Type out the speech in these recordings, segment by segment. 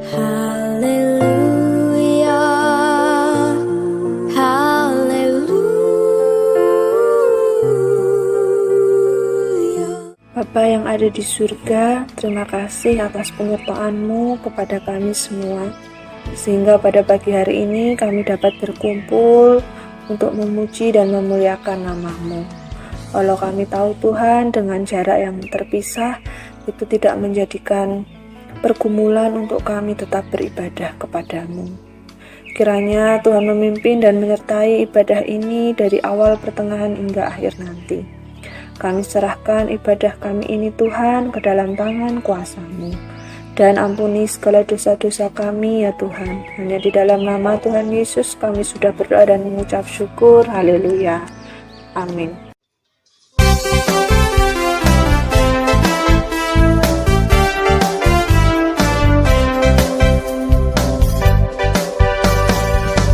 Haleluya, haleluya. Bapa yang ada di surga, terima kasih atas penyertaan-Mu kepada kami semua, sehingga pada pagi hari ini kami dapat berkumpul untuk memuji dan memuliakan nama-Mu. Walau kami tahu Tuhan, dengan jarak yang terpisah, itu tidak menjadikan pergumulan untuk kami tetap beribadah kepada-Mu. Kiranya Tuhan memimpin dan menyertai ibadah ini dari awal, pertengahan, hingga akhir nanti. Kami serahkan ibadah kami ini Tuhan ke dalam tangan kuasa-Mu. Dan ampuni segala dosa-dosa kami ya Tuhan. Hanya di dalam nama Tuhan Yesus kami sudah berdoa dan mengucap syukur. Haleluya. Amin.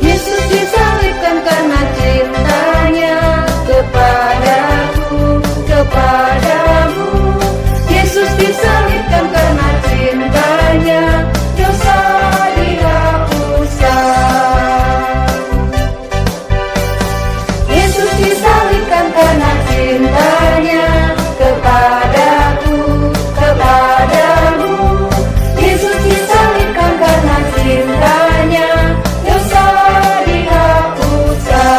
Yesus disalibkan karena cintanya kepadaku, kepadamu. Yesus disalibkan karena cintanya, dosa dihapuskan. Yesus disalibkan karena cintanya kepadaku, kepadamu. Yesus disalibkan karena cintanya, dosa dihapuskan.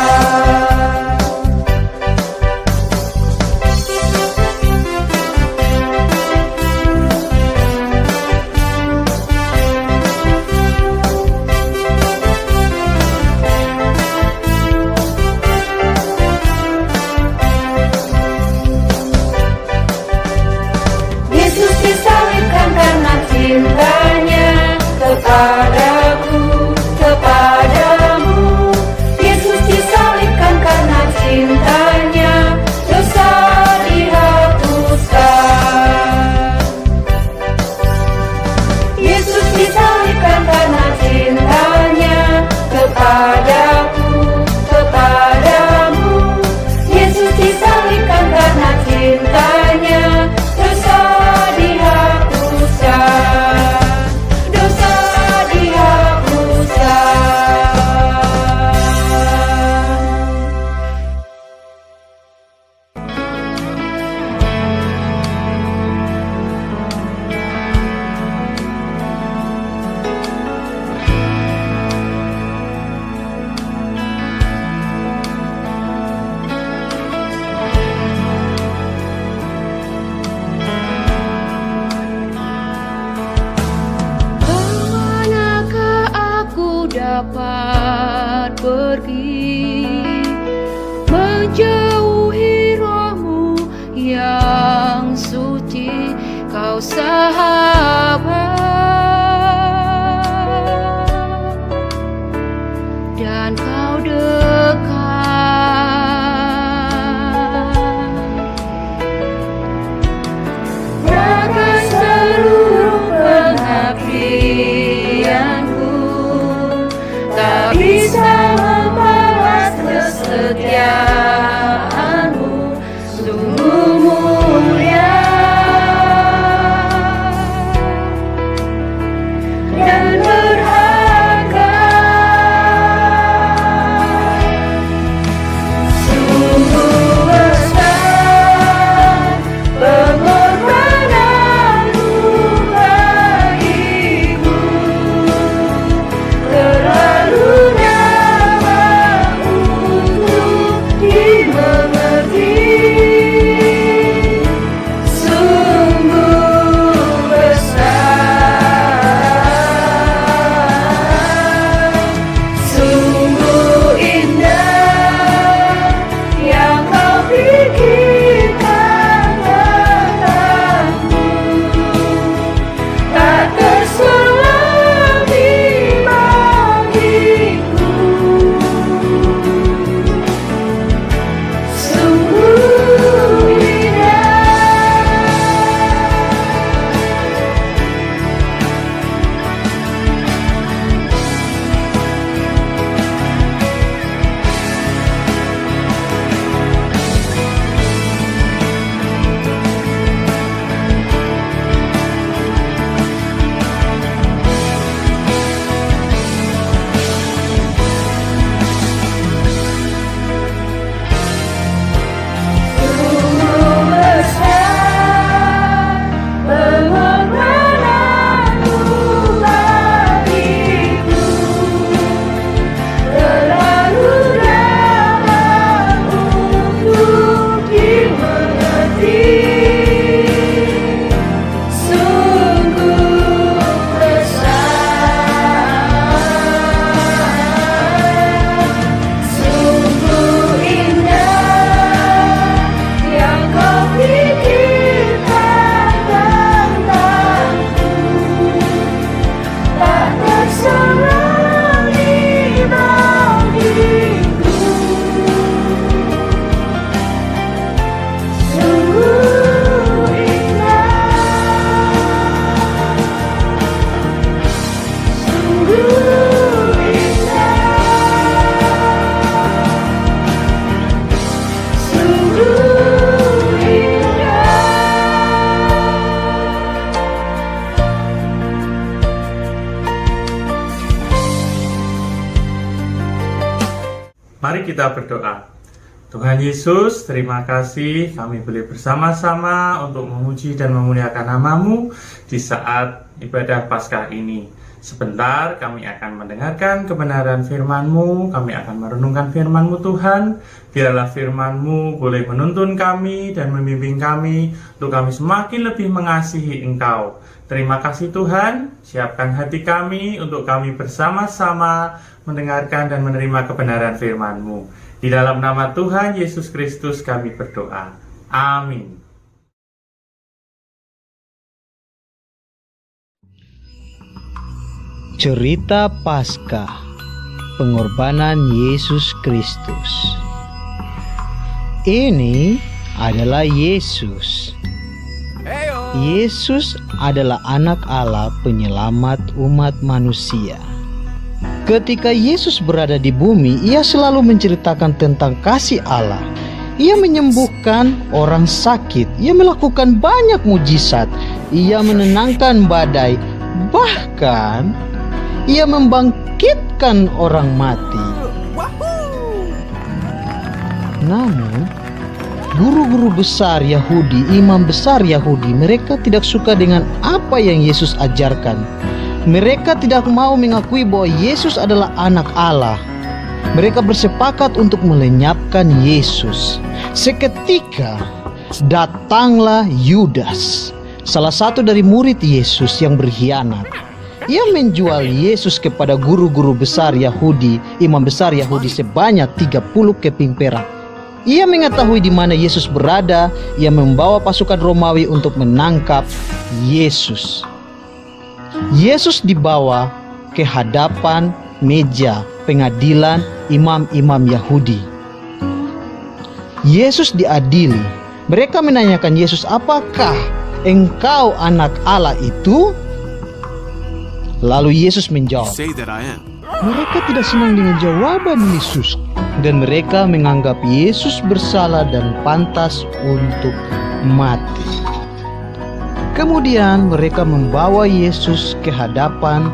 Yesus disalibkan karena cintanya kepadaku, kepadamu. Yesus disalibkan karena cintanya, dosa dihapuskan. Yesus disalibkan karena cintanya kepadaku, kepadamu. Yesus disalibkan karena cintanya, dosa dihapuskan, dosa dihapuskan. Kemanakah aku dapat pergi, menjauhi rohmu yang suci, kau sahabat, dan kau dekat. Bahkan seluruh pengabdianku tak bisa membalas kesetiaanmu, sungguh mulia dan berharga. Sungguh besar pengorbananmu bagiku, terlalu dalam untuk dimengerti. Sungguh besar Mari kita berdoa. Tuhan Yesus, terima kasih kami boleh bersama-sama untuk memuji dan memuliakan nama-Mu di saat ibadah Paskah ini. Sebentar kami akan mendengarkan kebenaran firman-Mu, kami akan merenungkan firman-Mu Tuhan. Biarlah firman-Mu boleh menuntun kami dan membimbing kami untuk kami semakin lebih mengasihi Engkau. Terima kasih Tuhan, siapkan hati kami untuk kami bersama-sama mendengarkan dan menerima kebenaran firman-Mu. Di dalam nama Tuhan Yesus Kristus kami berdoa. Amin. Cerita Paskah, pengorbanan Yesus Kristus. Ini adalah Yesus. Yesus adalah anak Allah penyelamat umat manusia. Ketika Yesus berada di bumi, ia selalu menceritakan tentang kasih Allah. Ia menyembuhkan orang sakit, ia melakukan banyak mujizat, ia menenangkan badai, bahkan ia membangkitkan orang mati. Namun, guru-guru besar Yahudi, imam besar Yahudi, mereka tidak suka dengan apa yang Yesus ajarkan. Mereka tidak mau mengakui bahwa Yesus adalah anak Allah. Mereka bersepakat untuk melenyapkan Yesus. Seketika datanglah Yudas, salah satu dari murid Yesus yang berkhianat. Ia menjual Yesus kepada guru-guru besar Yahudi, imam besar Yahudi sebanyak 30 keping perak. Ia mengetahui di mana Yesus berada. Ia membawa pasukan Romawi untuk menangkap Yesus. Yesus dibawa ke hadapan meja pengadilan imam-imam Yahudi. Yesus diadili. Mereka menanyakan Yesus, "Apakah engkau anak Allah itu?" Lalu Yesus menjawab, mereka tidak senang dengan jawaban Yesus, dan mereka menganggap Yesus bersalah dan pantas untuk mati. Kemudian mereka membawa Yesus ke hadapan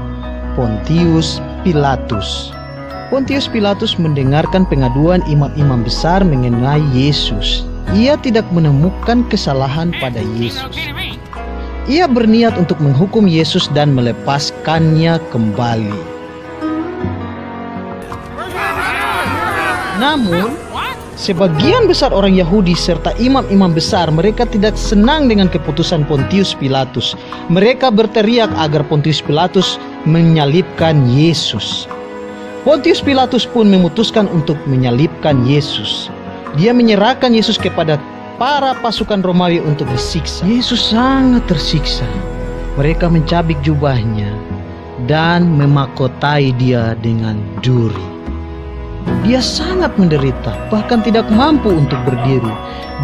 Pontius Pilatus. Pontius Pilatus mendengarkan pengaduan imam-imam besar mengenai Yesus. Ia tidak menemukan kesalahan pada Yesus. Ia berniat untuk menghukum Yesus dan melepaskannya kembali. Namun, sebagian besar orang Yahudi serta imam-imam besar, mereka tidak senang dengan keputusan Pontius Pilatus. Mereka berteriak agar Pontius Pilatus menyalibkan Yesus. Pontius Pilatus pun memutuskan untuk menyalibkan Yesus. Dia menyerahkan Yesus kepada para pasukan Romawi untuk disiksa. Yesus sangat tersiksa. Mereka mencabik jubahnya dan memakotai dia dengan duri. Dia sangat menderita, bahkan tidak mampu untuk berdiri.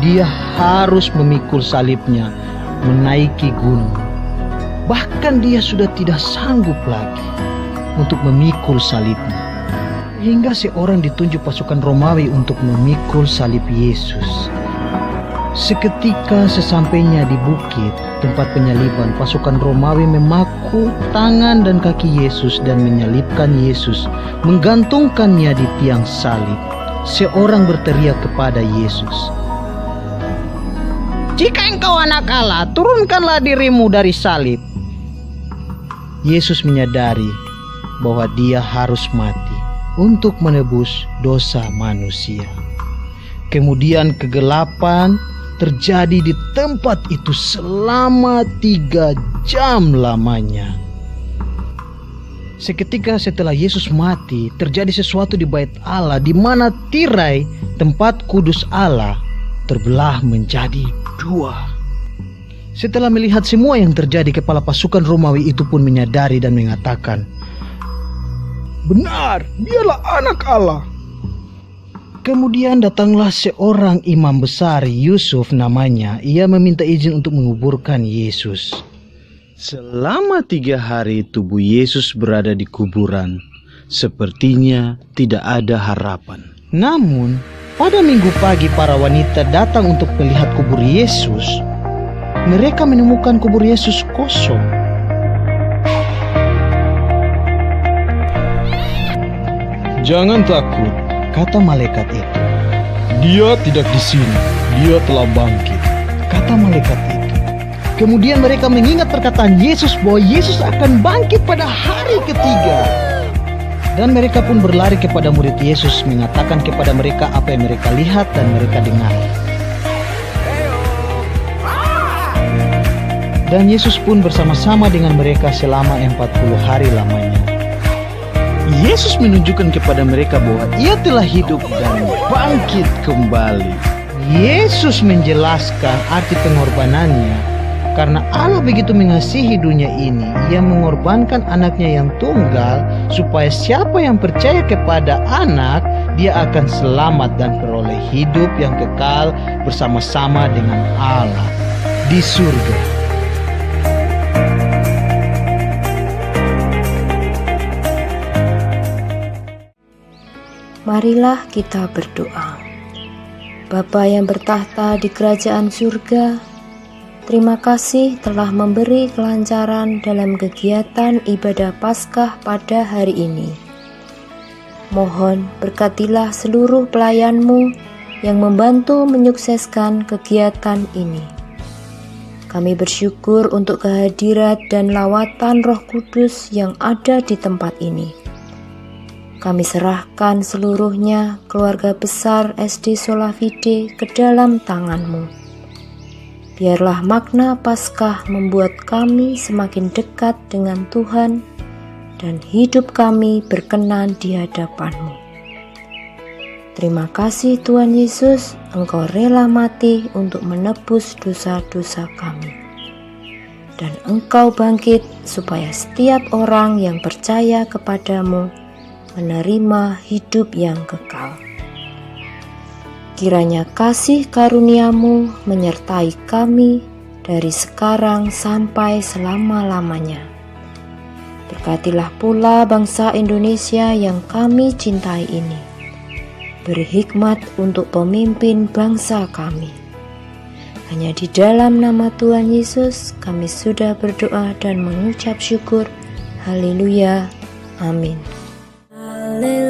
Dia harus memikul salibnya, menaiki gunung. Bahkan dia sudah tidak sanggup lagi untuk memikul salibnya. Hingga seorang ditunjuk pasukan Romawi untuk memikul salib Yesus. Seketika sesampainya di bukit tempat penyaliban, pasukan Romawi memaku tangan dan kaki Yesus dan menyalibkan Yesus, menggantungkannya di tiang salib. Seorang berteriak kepada Yesus, "Jika engkau anak Allah, turunkanlah dirimu dari salib." Yesus menyadari bahwa dia harus mati untuk menebus dosa manusia. Kemudian kegelapan terjadi di tempat itu selama 3 jam lamanya. Seketika setelah Yesus mati, terjadi sesuatu di bait Allah, di mana tirai tempat kudus Allah terbelah menjadi 2. Setelah melihat semua yang terjadi, kepala pasukan Romawi itu pun menyadari dan mengatakan, "Benar, dialah anak Allah." Kemudian datanglah seorang imam besar, Yusuf namanya. Ia meminta izin untuk menguburkan Yesus. Selama 3 hari tubuh Yesus berada di kuburan. Sepertinya tidak ada harapan. Namun, pada minggu pagi para wanita datang untuk melihat kubur Yesus. Mereka menemukan kubur Yesus kosong. "Jangan takut, Kata malaikat itu, "Dia tidak di sini, dia telah bangkit," kata malaikat itu. Kemudian mereka mengingat perkataan Yesus bahwa Yesus akan bangkit pada hari ketiga. Dan mereka pun berlari kepada murid Yesus, mengatakan kepada mereka apa yang mereka lihat dan mereka dengar. Dan Yesus pun bersama-sama dengan mereka selama 40 hari lamanya. Yesus menunjukkan kepada mereka bahwa Ia telah hidup dan bangkit kembali. Yesus menjelaskan arti pengorbanannya. Karena Allah begitu mengasihi dunia ini, Ia mengorbankan anaknya yang tunggal, supaya siapa yang percaya kepada anak, dia akan selamat dan beroleh hidup yang kekal bersama-sama dengan Allah di surga. Marilah kita berdoa. Bapa yang bertahta di kerajaan surga, terima kasih telah memberi kelancaran dalam kegiatan ibadah Paskah pada hari ini. Mohon berkatilah seluruh pelayan-Mu yang membantu menyukseskan kegiatan ini. Kami bersyukur untuk kehadirat dan lawatan Roh Kudus yang ada di tempat ini. Kami serahkan seluruhnya keluarga besar SD Solavide ke dalam tangan-Mu. Biarlah makna Paskah membuat kami semakin dekat dengan Tuhan dan hidup kami berkenan di hadapan-Mu. Terima kasih Tuhan Yesus, Engkau rela mati untuk menebus dosa-dosa kami. Dan Engkau bangkit supaya setiap orang yang percaya kepadamu menerima hidup yang kekal. Kiranya kasih karunia-Mu menyertai kami dari sekarang sampai selama-lamanya. Berkatilah pula bangsa Indonesia yang kami cintai ini. Beri hikmat untuk pemimpin bangsa kami. Hanya di dalam nama Tuhan Yesus kami sudah berdoa dan mengucap syukur. Haleluya. Amin. Haleluya.